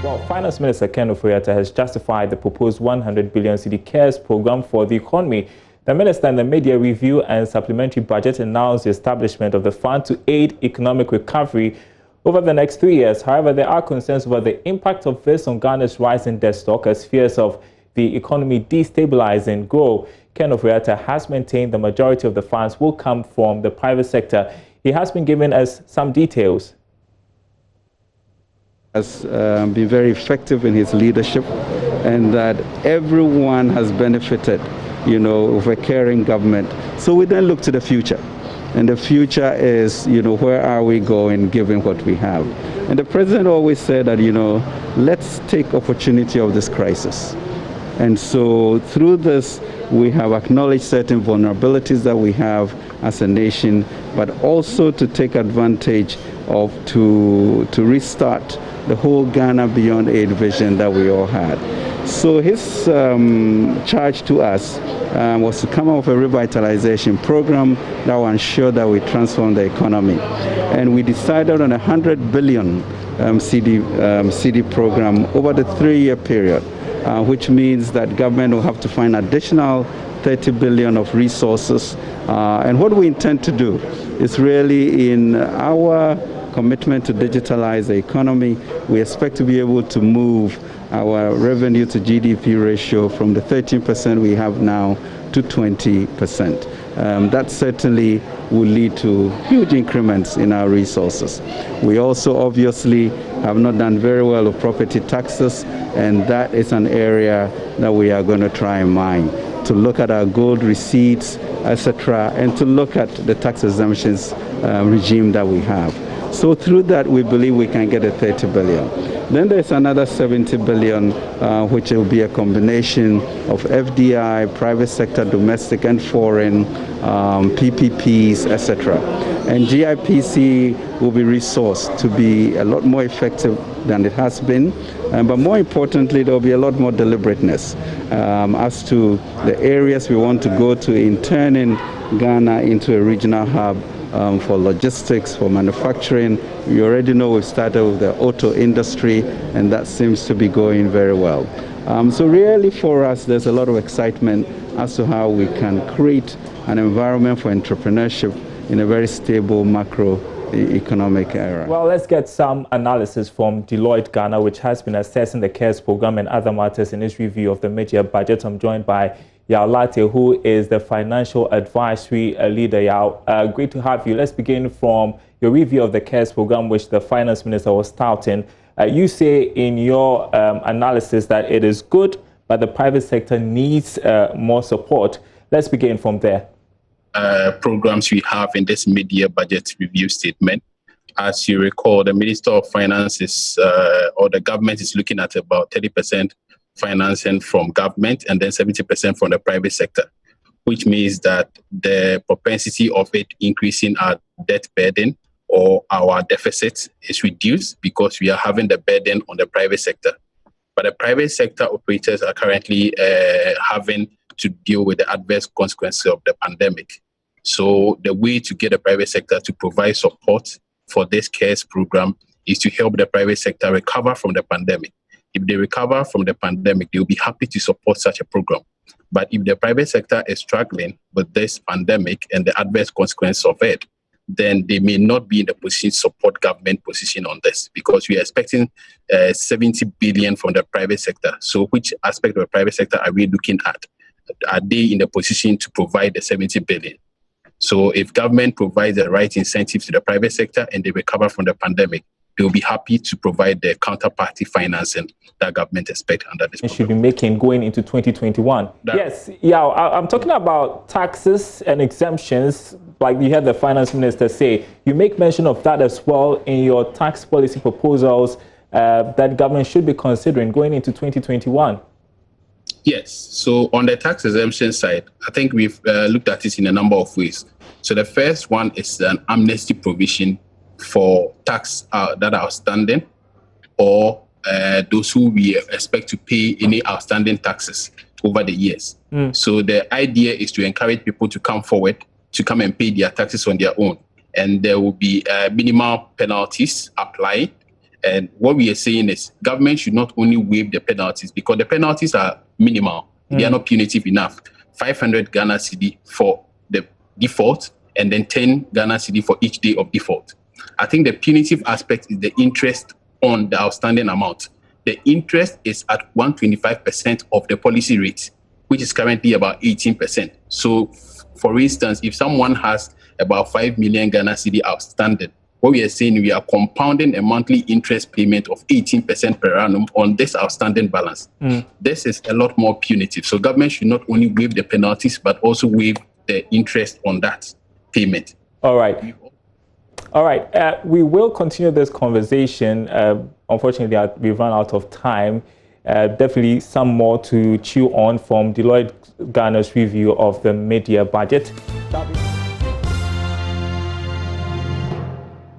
Well, Finance Minister Ken Ofori-Atta has justified the proposed 100 billion cedi CARES program for the economy. The minister in the media review and supplementary budget announced the establishment of the fund to aid economic recovery over the next 3 years. However, there are concerns about the impact of this on Ghana's rising debt stock as fears of the economy destabilizing grow. Ken Ofori-Atta has maintained the majority of the funds will come from the private sector. He has been giving us some details. Has been very effective in his leadership, and that everyone has benefited, of a caring government. So we then look to the future, and the future is, where are we going given what we have? And the president always said that, let's take opportunity of this crisis. And so through this, we have acknowledged certain vulnerabilities that we have as a nation, but also to take advantage of to restart the whole Ghana Beyond Aid vision that we all had. So his charge to us was to come up with a revitalization program that will ensure that we transform the economy. And we decided on a 100 billion CD program over the 3-year period, which means that government will have to find additional 30 billion of resources. And what we intend to do is really in our commitment to digitalize the economy, we expect to be able to move our revenue to GDP ratio from the 13% we have now to 20%. That certainly will lead to huge increments in our resources. We also obviously have not done very well with property taxes, and that is an area that we are going to try and mine, to look at our gold receipts, etc., and to look at the tax exemptions regime that we have. So through that, we believe we can get a 30 billion. Then there's another 70 billion, which will be a combination of FDI, private sector, domestic and foreign, PPPs, etc. And GIPC will be resourced to be a lot more effective than it has been. But more importantly, there will be a lot more deliberateness as to the areas we want to go to in turning Ghana into a regional hub for logistics, for manufacturing. You already know we've started with the auto industry, and that seems to be going very well. So really for us, there's a lot of excitement as to how we can create an environment for entrepreneurship in a very stable macroeconomic era. Well, let's get some analysis from Deloitte Ghana, which has been assessing the CARES program and other matters in its review of the mid-year budget. I'm joined by Yao Latte, who is the financial advisory leader. Yao, great to have you. Let's begin from your review of the CARES program, which the finance minister was touting. You say in your analysis that it is good, but the private sector needs more support. Let's begin from there. Programs we have in this mid-year budget review statement. As you recall, the Minister of Finance is, or the government is looking at about 30% financing from government and then 70% from the private sector, which means that the propensity of it increasing our debt burden or our deficit is reduced because we are having the burden on the private sector. But the private sector operators are currently having to deal with the adverse consequences of the pandemic. So the way to get the private sector to provide support for this CARES program is to help the private sector recover from the pandemic. If they recover from the pandemic, they'll be happy to support such a program. But if the private sector is struggling with this pandemic and the adverse consequences of it, then they may not be in the position to support government position on this, because we are expecting 70 billion from the private sector. So which aspect of the private sector are we looking at? Are they in the position to provide the 70 billion? So if government provides the right incentives to the private sector and they recover from the pandemic, they'll be happy to provide the counterparty financing that government expects under this program. Should be making going into 2021. Yes, yeah, I'm talking about taxes and exemptions, like you heard the finance minister say. You make mention of that as well in your tax policy proposals that government should be considering going into 2021. Yes, so on the tax exemption side, I think we've looked at it in a number of ways. So the first one is an amnesty provision for tax that are outstanding, or those who we expect to pay any outstanding taxes over the years. So the idea is to encourage people to come forward to come and pay their taxes on their own. And there will be minimal penalties applied, And what we are saying is government should not only waive the penalties, because the penalties are minimal. They are not punitive enough. 500 Ghana cedi for the default, and then 10 Ghana cedi for each day of default. I think the punitive aspect is the interest on the outstanding amount. The interest is at 125% of the policy rate, which is currently about 18%. So, for instance, if someone has about 5 million Ghana cedi outstanding, what we are saying, we are compounding a monthly interest payment of 18% per annum on this outstanding balance. This is a lot more punitive. So government should not only waive the penalties, but also waive the interest on that payment. All right. All right. We will continue this conversation. Unfortunately, we've run out of time. Definitely some more to chew on from Deloitte Ghana's review of the mid-year budget.